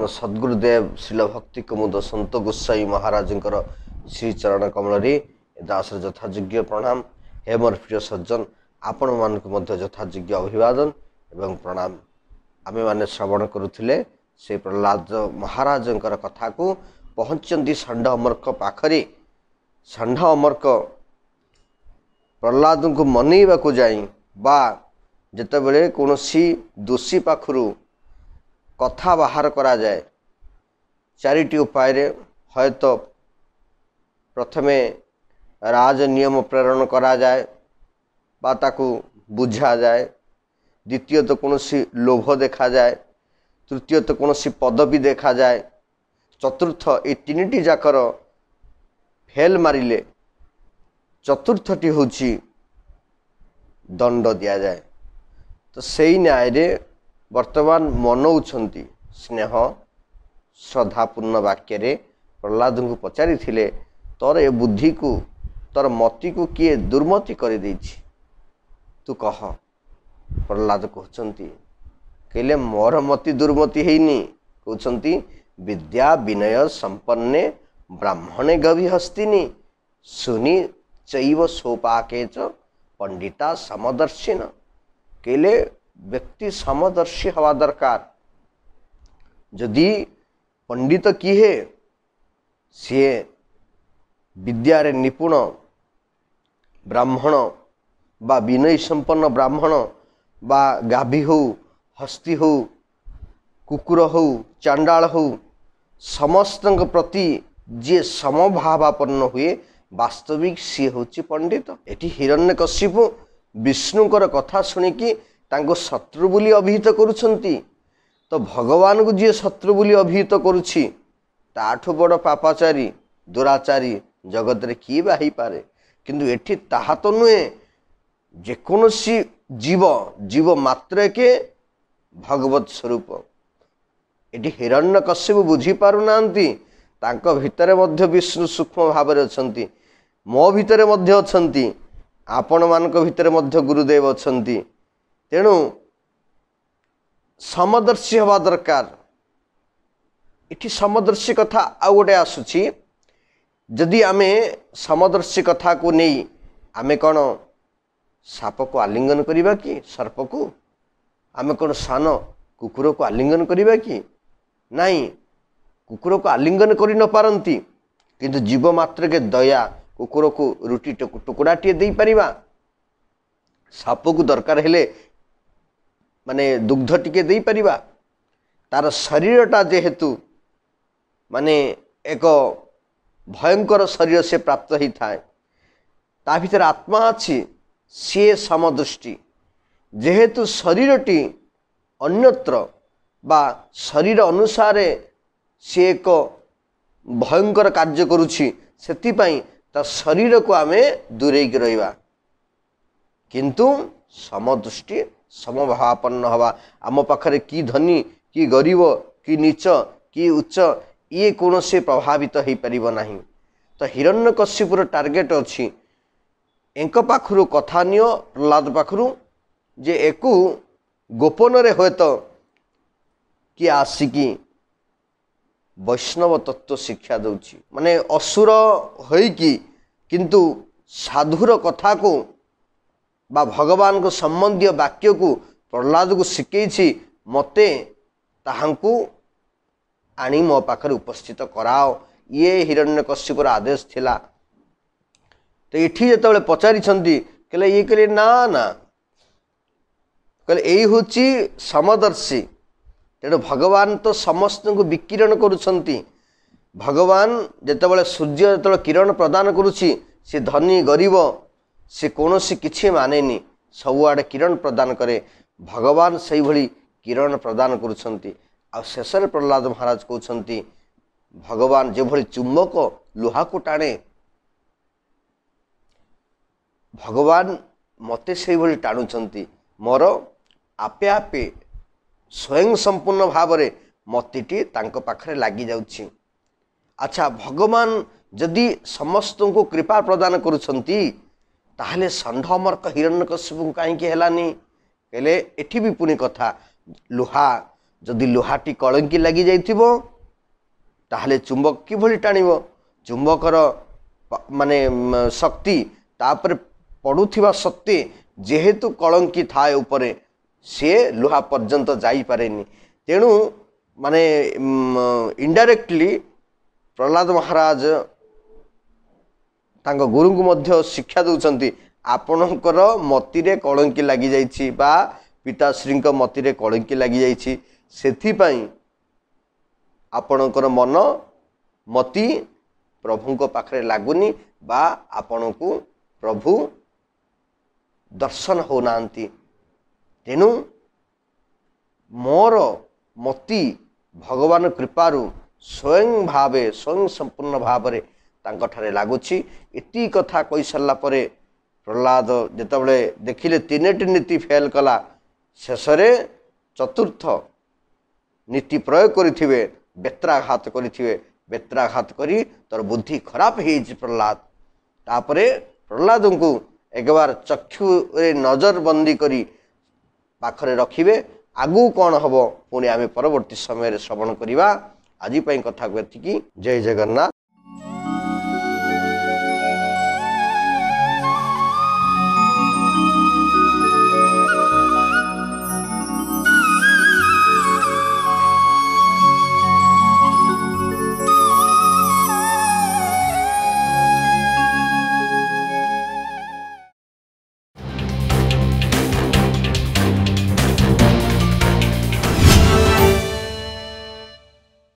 ଆମ ସଦ୍ଗୁରୁଦେବ ଶିଳ ଭକ୍ତି କୁମୁଦ ସନ୍ତ ଗୋସାଇ ମହାରାଜଙ୍କର ଶ୍ରୀଚରଣ କମଳରେ ଦାସର ଯଥାଯୋଗ୍ୟ ପ୍ରଣାମ। ହେ ମୋର ପ୍ରିୟ ସଜ୍ଜନ, ଆପଣମାନଙ୍କୁ ମଧ୍ୟ ଯଥାଯୋଗ୍ୟ ଅଭିବାଦନ ଏବଂ ପ୍ରଣାମ। ଆମେମାନେ ଶ୍ରବଣ କରୁଥିଲେ ସେ ପ୍ରହ୍ଲାଦ ମହାରାଜଙ୍କର କଥାକୁ। ପହଞ୍ଚିଛନ୍ତି ଷଣ୍ଢ ଅମର୍କ ପାଖରେ। ଷଣ୍ଢ ଅମର୍କ ପ୍ରହ୍ଲାଦଙ୍କୁ ମନେଇବାକୁ ଯାଇ ବା ଯେତେବେଳେ କୌଣସି ଦୋଷୀ ପାଖରୁ କଥା ବାହାର କରାଯାଏ, ଚାରିଟି ଉପାୟରେ ହୟତ ପ୍ରଥମେ ରାଜ ନିୟମ ପ୍ରେରଣ କରାଯାଏ ବା ତାକୁ ବୁଝାଯାଏ, ଦ୍ୱିତୀୟତଃ କୌଣସି ଲୋଭ ଦେଖାଯାଏ, ତୃତୀୟତଃ କୌଣସି ପଦବୀ ଦେଖାଯାଏ, ଚତୁର୍ଥ এই ତିନିଟି ଯାକର ଫେଲ୍ ମାରିଲେ ଚତୁର୍ଥଟି ହେଉଛି ଦଣ୍ଡ ଦିଆଯାଏ। ତ ସେଇ ନ୍ୟାୟରେ ବର୍ତ୍ତମାନ ମନଉଛନ୍ତି ସ୍ନେହ ଶ୍ରଦ୍ଧାପୂର୍ଣ୍ଣ ବାକ୍ୟରେ ପ୍ରହ୍ଲାଦଙ୍କୁ ପଚାରିଥିଲେ, ତୋର ଏ ବୁଦ୍ଧିକୁ ତୋର ମତିକୁ କିଏ ଦୁର୍ମତି କରିଦେଇଛି, ତୁ କହ। ପ୍ରହ୍ଲାଦ କହୁଛନ୍ତି, କହିଲେ ମୋର ମତି ଦୁର୍ମତି ହେଇନି। କହୁଛନ୍ତି ବିଦ୍ୟା ବିନୟ ସମ୍ପନ୍ନେ ବ୍ରାହ୍ମଣେ ଗଭିହସ୍ତିନି ଶୁନି ଚୈବ ସୋପାକେଚ ପଣ୍ଡିତା ସମଦର୍ଶିନ। କହିଲେ ବ୍ୟକ୍ତି ସମଦର୍ଶୀ ହେବା ଦରକାର। ଯଦି ପଣ୍ଡିତ କିଏ, ସିଏ ବିଦ୍ୟାରେ ନିପୁଣ ବ୍ରାହ୍ମଣ ବା ବିନୟ ସମ୍ପନ୍ନ ବ୍ରାହ୍ମଣ ବା ଗାଭୀ ହଉ, ହସ୍ତି ହଉ, କୁକୁର ହଉ, ଚାଣ୍ଡାଳ ହଉ, ସମସ୍ତଙ୍କ ପ୍ରତି ଯିଏ ସମଭାବାପନ୍ନ ହୁଏ, ବାସ୍ତବିକ ସିଏ ହେଉଛି ପଣ୍ଡିତ। ଏଠି ହିରଣ୍ୟକଶ୍ୟପ ବିଷ୍ଣୁଙ୍କର କଥା ଶୁଣିକି ତାଙ୍କୁ ଶତ୍ରୁ ବୋଲି ଅଭିହିତ କରୁଛନ୍ତି। ତ ଭଗବାନଙ୍କୁ ଯିଏ ଶତ୍ରୁ ବୋଲି ଅଭିହିତ କରୁଛି, ତାଠୁ ବଡ଼ ପାପାଚାରୀ ଦୁରାଚାରୀ ଜଗତରେ କିଏ ବା ହେଇପାରେ। କିନ୍ତୁ ଏଠି ତାହା ତ ନୁହେଁ। ଯେକୌଣସି ଜୀବ ମାତ୍ରକେ ଭଗବତ ସ୍ୱରୂପ। ଏଠି ହିରଣ୍ୟକଶ୍ୟପ ବୁଝିପାରୁନାହାନ୍ତି, ତାଙ୍କ ଭିତରେ ମଧ୍ୟ ବିଷ୍ଣୁ ସୂକ୍ଷ୍ମ ଭାବରେ ଅଛନ୍ତି, ମୋ ଭିତରେ ମଧ୍ୟ ଅଛନ୍ତି, ଆପଣମାନଙ୍କ ଭିତରେ ମଧ୍ୟ ଗୁରୁଦେବ ଅଛନ୍ତି। ତେଣୁ ସମଦର୍ଶୀ ହେବା ଦରକାର। ଏଠି ସମଦର୍ଶୀ କଥା ଆଉ ଗୋଟେ ଆସୁଛି। ଯଦି ଆମେ ସମଦର୍ଶୀ କଥାକୁ ନେଇ ଆମେ କ'ଣ ସାପକୁ ଆଲିଙ୍ଗନ କରିବା କି? ସର୍ପକୁ ଆମେ କ'ଣ ସାନ କୁକୁରକୁ ଆଲିଙ୍ଗନ କରିବା କି? ନାଇଁ, କୁକୁରକୁ ଆଲିଙ୍ଗନ କରି ନ ପାରନ୍ତି, କିନ୍ତୁ ଜୀବ ମାତ୍ରକେ ଦୟା, କୁକୁରକୁ ରୁଟି ଟୁକୁଡ଼ାଟିଏ ଦେଇପାରିବା। ସାପକୁ ଦରକାର ହେଲେ ମାନେ ଦୁଗ୍ଧ ଟିକେ ଦେଇପାରିବା। ତାର ଶରୀରଟା ଯେହେତୁ ମାନେ ଏକ ଭୟଙ୍କର ଶରୀର ସେ ପ୍ରାପ୍ତ ହେଇଥାଏ, ତା ଭିତରେ ଆତ୍ମା ଅଛି, ସିଏ ସମଦୃଷ୍ଟି। ଯେହେତୁ ଶରୀରଟି ଅନ୍ୟତ୍ର ବା ଶରୀର ଅନୁସାରେ ସିଏ ଏକ ଭୟଙ୍କର କାର୍ଯ୍ୟ କରୁଛି, ସେଥିପାଇଁ ତା ଶରୀରକୁ ଆମେ ଦୂରେଇକି ରହିବା। କିନ୍ତୁ ସମଦୃଷ୍ଟି ସମଭାବାପନ୍ନ ହେବା। ଆମ ପାଖରେ କି ଧନୀ, କି ଗରିବ, କି ନୀଚ, କି ଉଚ୍ଚ, ଇଏ କୌଣସି ପ୍ରଭାବିତ ହେଇପାରିବ ନାହିଁ। ତ ହିରଣ୍ୟକଶ୍ୟପର ଟାର୍ଗେଟ ଅଛି, ଏଙ୍କ ପାଖରୁ କଥା ନିଅ, ପ୍ରହ୍ଲାଦ ପାଖରୁ, ଯେ ଏକୁ ଗୋପନରେ ହୁଏତ କିଏ ଆସିକି ବୈଷ୍ଣବ ତତ୍ତ୍ୱ ଶିକ୍ଷା ଦେଉଛି। ମାନେ ଅସୁର ହୋଇକି କିନ୍ତୁ ସାଧୁର କଥାକୁ ବା ଭଗବାନଙ୍କ ସମ୍ବନ୍ଧୀୟ ବାକ୍ୟକୁ ପ୍ରହ୍ଲାଦକୁ ଶିଖେଇଛି, ମୋତେ ତାହାଙ୍କୁ ଆଣି ମୋ ପାଖରେ ଉପସ୍ଥିତ କରାଅ। ଇଏ ହିରଣ୍ୟକଶ୍ୟପର ଆଦେଶ ଥିଲା। ତ ଏଠି ଯେତେବେଳେ ପଚାରିଛନ୍ତି, କହିଲେ ଇଏ କହିଲେ ନା ନା, କହିଲେ ଏଇ ହେଉଛି ସମଦର୍ଶୀ। ତେଣୁ ଭଗବାନ ତ ସମସ୍ତଙ୍କୁ ବିକିରଣ କରୁଛନ୍ତି। ଭଗବାନ ଯେତେବେଳେ ସୂର୍ଯ୍ୟ ଯେତେବେଳେ କିରଣ ପ୍ରଦାନ କରୁଛି, ସେ ଧନୀ ଗରିବ ସେ କୌଣସି କିଛି ମାନେନି, ସବୁଆଡ଼େ କିରଣ ପ୍ରଦାନ କରେ। ଭଗବାନ ସେଇଭଳି କିରଣ ପ୍ରଦାନ କରୁଛନ୍ତି। ଆଉ ଶେଷରେ ପ୍ରହ୍ଲାଦ ମହାରାଜ କହୁଛନ୍ତି, ଭଗବାନ ଯେଭଳି ଚୁମ୍ବକ ଲୁହାକୁ ଟାଣେ, ଭଗବାନ ମୋତେ ସେଇଭଳି ଟାଣୁଛନ୍ତି। ମୋର ଆପେ ଆପେ ସ୍ୱୟଂ ସମ୍ପୂର୍ଣ୍ଣ ଭାବରେ ମତିଟି ତାଙ୍କ ପାଖରେ ଲାଗିଯାଉଛି। ଆଚ୍ଛା, ଭଗବାନ ଯଦି ସମସ୍ତଙ୍କୁ କୃପା ପ୍ରଦାନ କରୁଛନ୍ତି, ତାହେଲେ ଷଣ୍ଢ ଅମର୍କ ହିରଣ୍ୟକଶ୍ୟପଙ୍କୁ କାହିଁକି ହେଲାନି? କହିଲେ ଏଠି ବି ପୁଣି କଥା, ଲୁହା जदि लुहाटी कलंकी लगी जाइथिबो ताहले चुंबक किभली टाणिब चुंबकर माने शक्ति तापर पड़ुथिबा सत्ते जेहेतु कलंकी थाए उपरे से लुहा पर्यंत जाई पारेनी तेणु माने इनडायरेक्टली प्रहलाद महाराज तांको गुरु को मध्य शिक्षा दउचंती आपणकर मतिरे कलंकी लगी जाइछि बा पिताश्री मतिरे कलंकी लगी जाइछि सेथिपाई आपणकर मन मति प्रभु को पाखरे लागुनी बा आपण को प्रभु दर्शन हो नांती तेणु मोर मति भगवान कृपारु स्वयं संपूर्ण भाव तांकठारे लागुछि एति कथा कहि सारला परे प्रहलाद जेतबळे देखिले तीनटी नीति फेल कला शेषरे चतुर्थ नीति प्रयोग करिथिबे बेत्राघात करिथिबे बेत्राघात करी तोर बुद्धि खराब हेछि प्रहलाद तापरे प्रहलाद को एक बार चक्षु नजर बंदी करी पाखरे रखिबे आगु कौन हम पुणी आम परवर्ती समय श्रवण करवा आज कथा को जय जगन्नाथ।